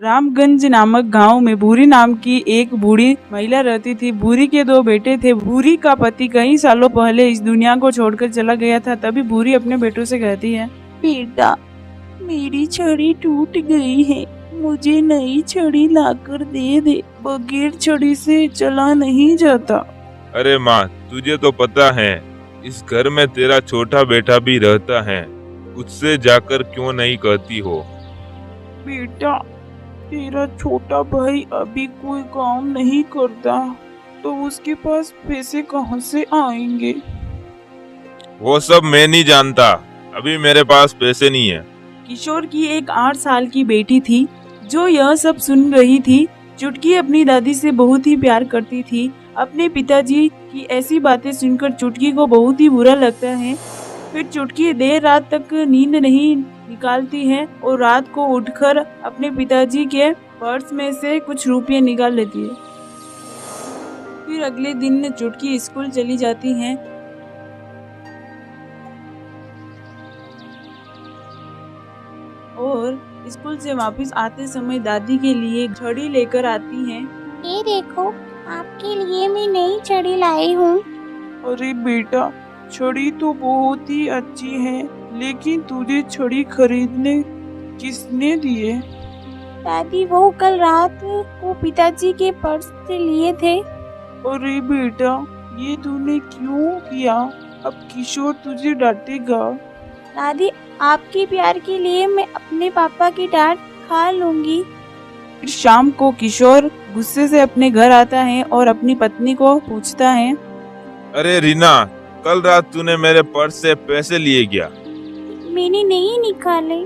रामगंज नामक गांव में भूरी नाम की एक बूढ़ी महिला रहती थी। भूरी के 2 बेटे थे। भूरी का पति कई सालों पहले इस दुनिया को छोड़कर चला गया था। तभी भूरी अपने बेटों से कहती है, बेटा, मेरी छड़ी टूट गई है, मुझे नई छड़ी लाकर दे दे, बगैर छड़ी से चला नहीं जाता। अरे माँ, तुझे तो पता है इस घर में तेरा छोटा बेटा भी रहता है, उससे जाकर क्यों नहीं कहती हो? बेटा, तेरा छोटा भाई अभी कोई काम नहीं करता, तो उसके पास पैसे कहाँ से आएंगे? वो सब मैं नहीं जानता, अभी मेरे पास पैसे नहीं है। किशोर की एक 8 साल की बेटी थी जो यह सब सुन रही थी। चुटकी अपनी दादी से बहुत ही प्यार करती थी। अपने पिताजी की ऐसी बातें सुनकर चुटकी को बहुत ही बुरा लगता है। फिर चुटकी देर रात तक नींद नहीं निकालती है और रात को उठकर अपने पिताजी के पर्स में से कुछ रुपये निकाल लेती है। फिर अगले दिन चुटकी स्कूल चली जाती है और स्कूल से वापस आते समय दादी के लिए छड़ी लेकर आती है। ये देखो, आपके लिए मैं नई छड़ी लाई हूँ। अरे बेटा, छड़ी तो बहुत ही अच्छी है, लेकिन तुझे छड़ी खरीदने किसने दिए? दादी, वो कल रात को पिताजी के पर्स से लिए थे। अरे बेटा, ये तूने क्यों किया? अब किशोर तुझे डांटेगा। दादी, आपके प्यार के लिए मैं अपने पापा की डांट खा लूंगी। फिर शाम को किशोर गुस्से से अपने घर आता है और अपनी पत्नी को पूछता है, अरे रीना, कल रात तूने मेरे पर्स से पैसे लिए क्या? मैंने नहीं निकाले।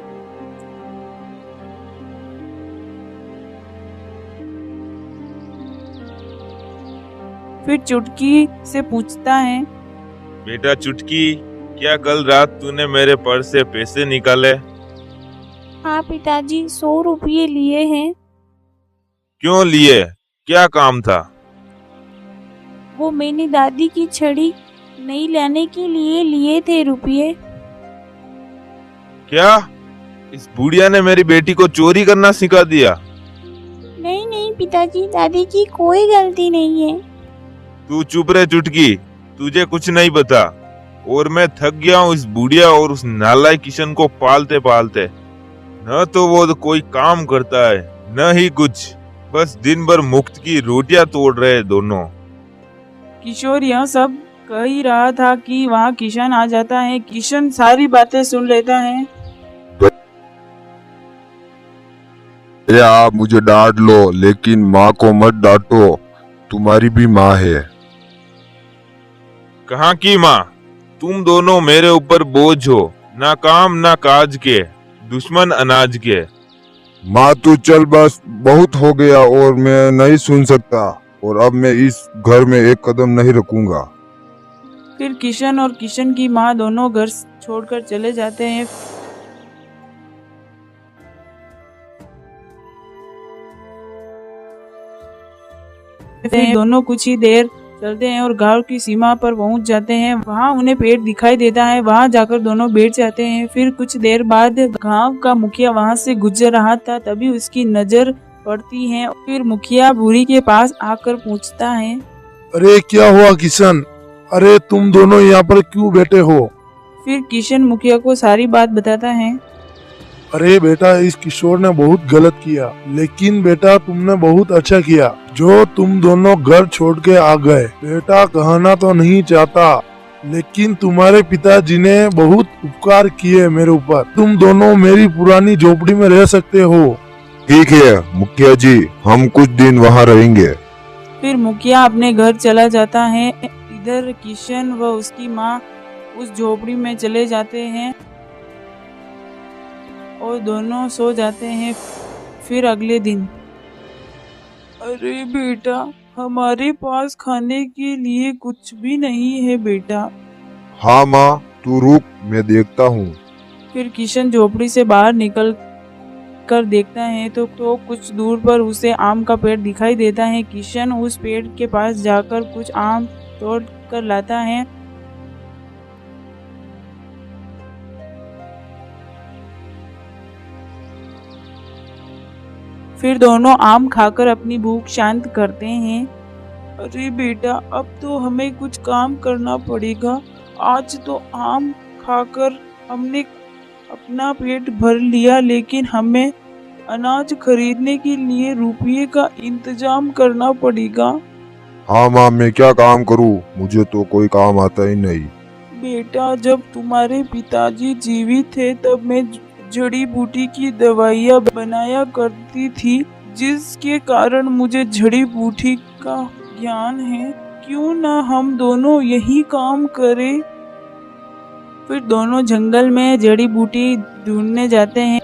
फिर चुटकी से पूछता है, बेटा चुटकी, क्या कल रात तूने मेरे पर्स से पैसे निकाले? हाँ पिताजी, 100 रुपये लिए हैं। क्यों लिए? क्या काम था? वो मैंने दादी की छड़ी नई लाने के लिए लिए थे रुपये। क्या? इस बुढ़िया ने मेरी बेटी को चोरी करना सिखा दिया? नहीं नहीं पिताजी, दादी की कोई गलती नहीं है। तू चुप रहे चुटकी, तुझे कुछ नहीं पता। और मैं थक गया हूँ इस बुढ़िया और उस नालायक किशन को पालते पालते। न तो वो कोई काम करता है, न ही कुछ, बस दिन भर मुफ्त की रोटियां तोड़ रहे दोनों। किशोर यह सब कह ही रहा था कि वहाँ किशन आ जाता है। किशन सारी बातें सुन लेता है। अरे आप मुझे डांट लो, लेकिन माँ को मत डांटो, तुम्हारी भी माँ है। कहाँ की माँ? तुम दोनों मेरे ऊपर बोझ हो, ना काम ना काज के, दुश्मन अनाज के। माँ तू चल, बस बहुत हो गया और मैं नहीं सुन सकता, और अब मैं इस घर में एक कदम नहीं रखूंगा। फिर किशन और किशन की माँ दोनों घर छोड़कर चले जाते हैं। फिर दोनों कुछ ही देर चलते हैं और गांव की सीमा पर पहुंच जाते हैं। वहां उन्हें पेड़ दिखाई देता है। वहां जाकर दोनों बैठ जाते हैं। फिर कुछ देर बाद गांव का मुखिया वहां से गुजर रहा था, तभी उसकी नजर पड़ती है। फिर मुखिया भूरी के पास आकर पूछता है, अरे क्या हुआ किशन? अरे तुम दोनों यहाँ पर क्यों बैठे हो? फिर किशन मुखिया को सारी बात बताता है। अरे बेटा, इस किशोर ने बहुत गलत किया, लेकिन बेटा तुमने बहुत अच्छा किया जो तुम दोनों घर छोड़ के आ गए। बेटा कहना तो नहीं चाहता, लेकिन तुम्हारे पिताजी ने बहुत उपकार किए मेरे ऊपर। तुम दोनों मेरी पुरानी झोपड़ी में रह सकते हो। ठीक है मुखिया जी, हम कुछ दिन वहाँ रहेंगे। फिर मुखिया अपने घर चला जाता है। इधर किशन व उसकी माँ उस झोपड़ी में चले जाते हैं और दोनों सो जाते हैं। फिर अगले दिन, अरे बेटा, हमारे पास खाने के लिए कुछ भी नहीं है बेटा। हाँ माँ, तू रुक, मैं देखता हूँ। फिर किशन झोपड़ी से बाहर निकल कर देखता है तो कुछ दूर पर उसे आम का पेड़ दिखाई देता है। किशन उस पेड़ के पास जाकर कुछ आम तोड़ कर लाता है। फिर दोनों आम खाकर अपनी भूख शांत करते हैं। अरे बेटा, अब तो हमें कुछ काम करना पड़ेगा। आज तो आम खाकर हमने अपना पेट भर लिया, लेकिन हमें अनाज खरीदने के लिए रुपये का इंतजाम करना पड़ेगा। हाँ माँ, मैं क्या काम करूँ, मुझे तो कोई काम आता ही नहीं। बेटा, जब तुम्हारे पिताजी जीवित थे तब मैं जड़ी बूटी की दवाइयाँ बनाया करती थी, जिसके कारण मुझे जड़ी बूटी का ज्ञान है। क्यों ना हम दोनों यही काम करें। फिर दोनों जंगल में जड़ी बूटी ढूंढने जाते हैं।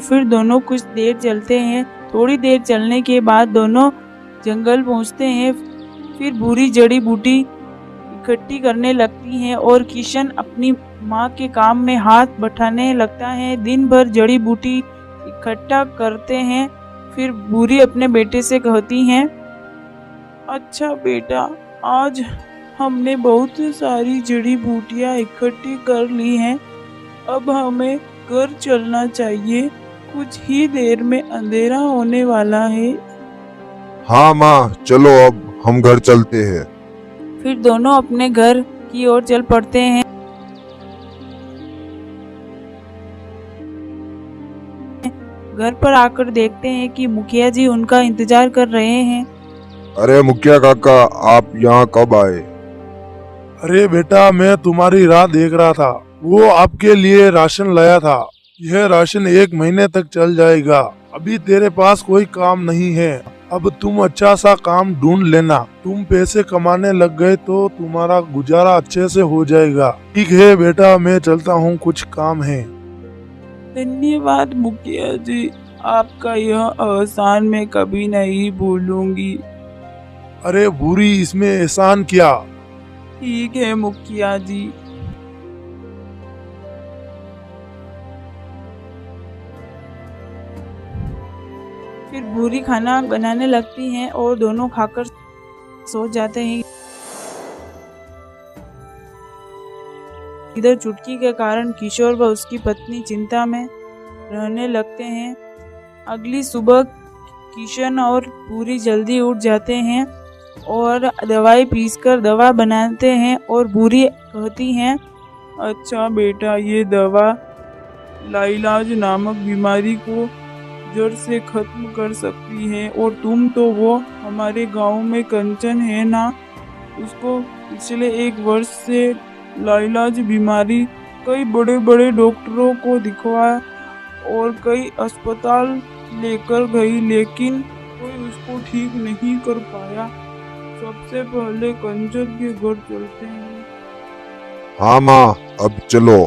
फिर दोनों कुछ देर चलते हैं। थोड़ी देर चलने के बाद दोनों जंगल पहुंचते हैं। फिर बुरी जड़ी बूटी इकट्ठी करने लगती हैं और किशन अपनी माँ के काम में हाथ बटाने लगता है। दिन भर जड़ी बूटी इकट्ठा करते हैं। फिर बुरी अपने बेटे से कहती हैं, अच्छा बेटा, आज हमने बहुत सारी जड़ी बूटियाँ इकट्ठी कर ली हैं। अब हमें घर चलना चाहिए। कुछ ही देर में अंधेरा होने वाला है। हाँ माँ, चलो अब हम घर चलते हैं। फिर दोनों अपने घर की ओर चल पड़ते हैं। घर पर आकर देखते हैं कि मुखिया जी उनका इंतजार कर रहे हैं। अरे मुखिया काका, आप यहाँ कब आए? अरे बेटा, मैं तुम्हारी राह देख रहा था। वो आपके लिए राशन लाया था। यह राशन 1 महीने तक चल जाएगा। अभी तेरे पास कोई काम नहीं है। अब तुम अच्छा सा काम ढूंढ लेना। तुम पैसे कमाने लग गए तो तुम्हारा गुजारा अच्छे से हो जाएगा। ठीक है बेटा, मैं चलता हूँ, कुछ काम है। धन्यवाद मुखिया जी, आपका यह एहसान मैं कभी नहीं भूलूंगी। अरे बुरी, इसमें एहसान क्या। ठीक है मुखिया जी। फिर बुरी खाना बनाने लगती हैं और दोनों खाकर सो जाते हैं। इधर चुटकी के कारण किशोर व उसकी पत्नी चिंता में रहने लगते हैं। अगली सुबह किशन और पूरी जल्दी उठ जाते हैं और दवाई पीसकर दवा बनाते हैं और बुरी कहती हैं, अच्छा बेटा, ये दवा लाइलाज नामक बीमारी को जड़ से खत्म कर सकती है। और तुम तो वो हमारे गांव में कंचन है ना, उसको पिछले 1 वर्ष से लाइलाज बीमारी कई बड़े बड़े डॉक्टरों को दिखवाया और कई अस्पताल लेकर गई, लेकिन कोई उसको ठीक नहीं कर पाया। सबसे पहले कंचन के घर चलते हैं। हाँ माँ, अब चलो।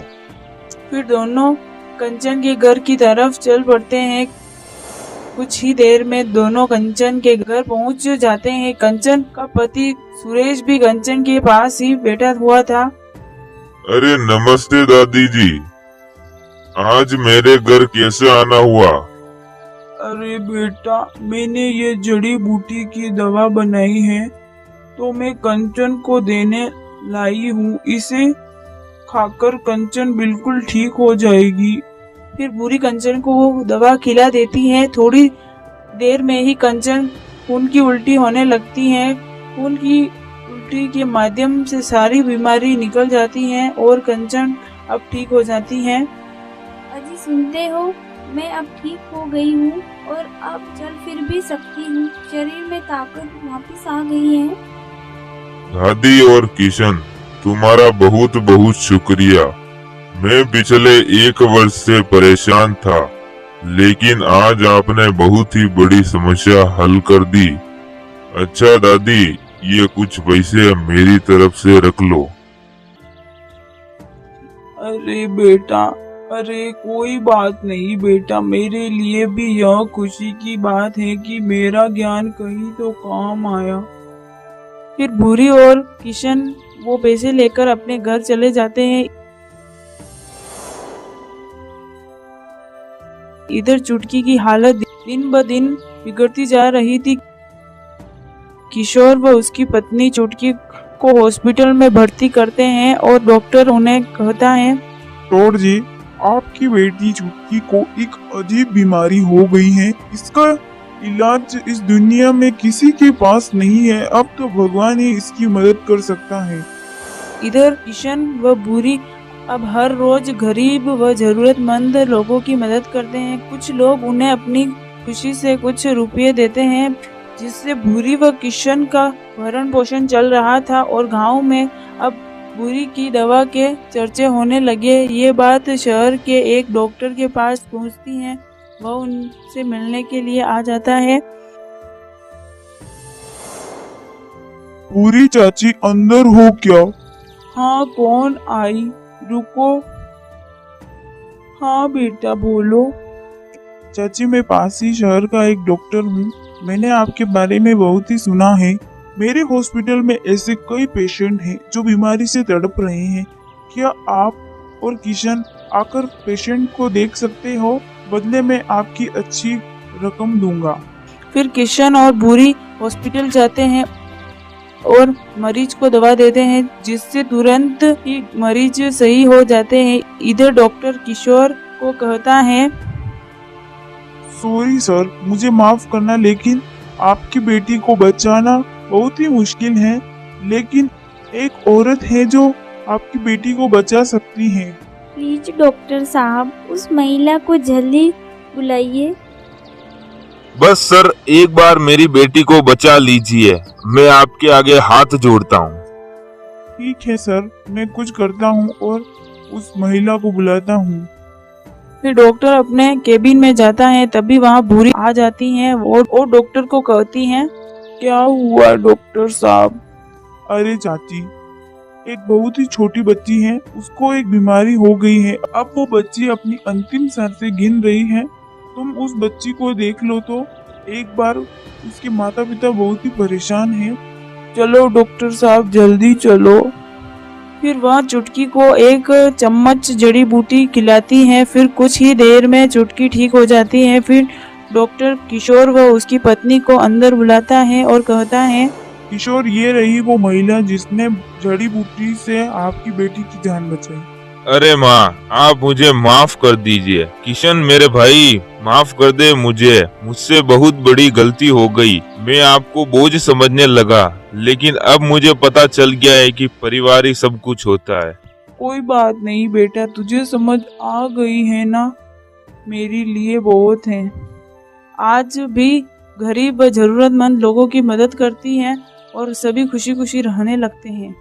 फिर दोनों कंचन के घर की तरफ चल पड़ते हैं। कुछ ही देर में दोनों कंचन के घर पहुंच जाते हैं। कंचन का पति सुरेश भी कंचन के पास ही बैठा हुआ था। अरे नमस्ते दादी जी, आज मेरे घर कैसे आना हुआ? अरे बेटा, मैंने ये जड़ी बूटी की दवा बनाई है तो मैं कंचन को देने लाई हूँ। इसे खाकर कंचन बिल्कुल ठीक हो जाएगी। फिर बुरी कंचन को वो दवा खिला देती है। थोड़ी देर में ही कंचन खून की उल्टी होने लगती है। खून की उल्टी के माध्यम से सारी बीमारी निकल जाती है और कंचन अब ठीक हो जाती है। अजी सुनते हो, मैं अब ठीक हो गई हूँ और अब चल फिर भी सकती हूँ। शरीर में ताकत वापस आ गई है। दादी और किशन, तुम्हारा बहुत बहुत शुक्रिया। मैं पिछले 1 वर्ष से परेशान था, लेकिन आज आपने बहुत ही बड़ी समस्या हल कर दी। अच्छा दादी, ये कुछ पैसे मेरी तरफ से रख लो। अरे बेटा, अरे कोई बात नहीं बेटा, मेरे लिए भी यह खुशी की बात है कि मेरा ज्ञान कहीं तो काम आया। फिर बुरी और किशन वो पैसे लेकर अपने घर चले जाते हैं। इधर चुटकी की हालत दिन ब दिन बिगड़ती जा रही थी। किशोर व उसकी पत्नी चुटकी को हॉस्पिटल में भर्ती करते हैं और डॉक्टर उन्हें कहता है, डॉक्टर जी, आपकी बेटी चुटकी को एक अजीब बीमारी हो गई है। इसका इलाज इस दुनिया में किसी के पास नहीं है। अब तो भगवान ही इसकी मदद कर सकता है। इधर किशन व बूरी अब हर रोज गरीब व जरूरतमंद लोगों की मदद करते हैं। कुछ लोग उन्हें अपनी खुशी से कुछ रुपये देते हैं, जिससे भूरी व किशन का भरण पोषण चल रहा था और गांव में अब भूरी की दवा के चर्चे होने लगे। ये बात शहर के एक डॉक्टर के पास पहुंचती है। वह उनसे मिलने के लिए आ जाता है। पूरी चाची अंदर हो क्या? हाँ, कौन आई? रुको। हाँ बेटा, बोलो। चाची, मैं पास ही शहर का एक डॉक्टर हूँ। मैंने आपके बारे में बहुत ही सुना है। मेरे हॉस्पिटल में ऐसे कई पेशेंट हैं जो बीमारी से तड़प रहे हैं। क्या आप और किशन आकर पेशेंट को देख सकते हो? बदले में आपकी अच्छी रकम दूंगा। फिर किशन और बूरी हॉस्पिटल जाते हैं और मरीज को दवा देते हैं, जिससे तुरंत ही मरीज सही हो जाते हैं। इधर डॉक्टर किशोर को कहता है, सॉरी सर, मुझे माफ करना, लेकिन आपकी बेटी को बचाना बहुत ही मुश्किल है। लेकिन एक औरत है जो आपकी बेटी को बचा सकती है। प्लीज डॉक्टर साहब, उस महिला को जल्दी बुलाइए। बस सर, एक बार मेरी बेटी को बचा लीजिए। मैं आपके आगे हाथ जोड़ता हूँ। ठीक है सर, मैं कुछ करता हूँ और उस महिला को बुलाता हूँ। फिर डॉक्टर अपने केबिन में जाता है। तभी वहाँ बूरी आ जाती हैं और डॉक्टर को कहती हैं, क्या हुआ डॉक्टर साहब? अरे चाची, एक बहुत ही छोटी बच्ची है, उसको एक बीमारी हो गई है। अब वो बच्ची अपनी अंतिम सांसें गिन रही है। तुम उस बच्ची को देख लो तो एक बार। उसके माता पिता बहुत ही परेशान हैं। चलो डॉक्टर साहब, जल्दी चलो। फिर वह चुटकी को एक चम्मच जड़ी बूटी खिलाती है। फिर कुछ ही देर में चुटकी ठीक हो जाती है। फिर डॉक्टर किशोर व उसकी पत्नी को अंदर बुलाता है और कहता है, किशोर, ये रही वो महिला जिसने जड़ी बूटी से आपकी बेटी की जान बचाई। अरे माँ, आप मुझे माफ कर दीजिए। किशन मेरे भाई, माफ कर दे मुझे। मुझसे बहुत बड़ी गलती हो गई। मैं आपको बोझ समझने लगा, लेकिन अब मुझे पता चल गया है कि परिवार ही सब कुछ होता है। कोई बात नहीं बेटा, तुझे समझ आ गई है ना, मेरे लिए बहुत है। आज भी गरीब व जरूरतमंद लोगों की मदद करती हैं और सभी खुशी खुशी रहने लगते हैं।